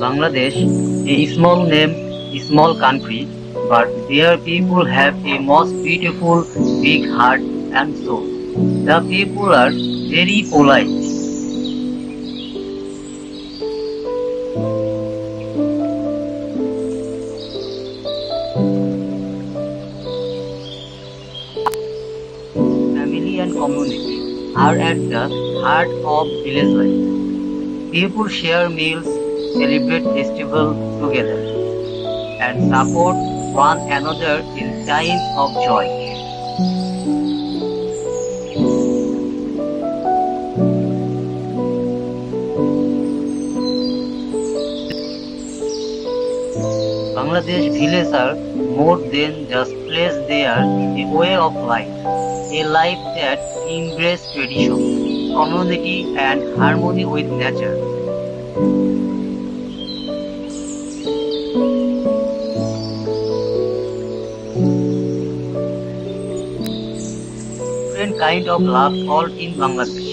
Bangladesh, a small name, a small country, but their people have a most beautiful big heart and soul. The people are very polite. Family and community are at the heart of village life. People share meals, celebrate festivals together, and support one another in times of joy. Bangladesh villages are more than just place, they are a way of life, a life that embraces tradition, community and harmony with nature. Different kind of love called in Bangladesh.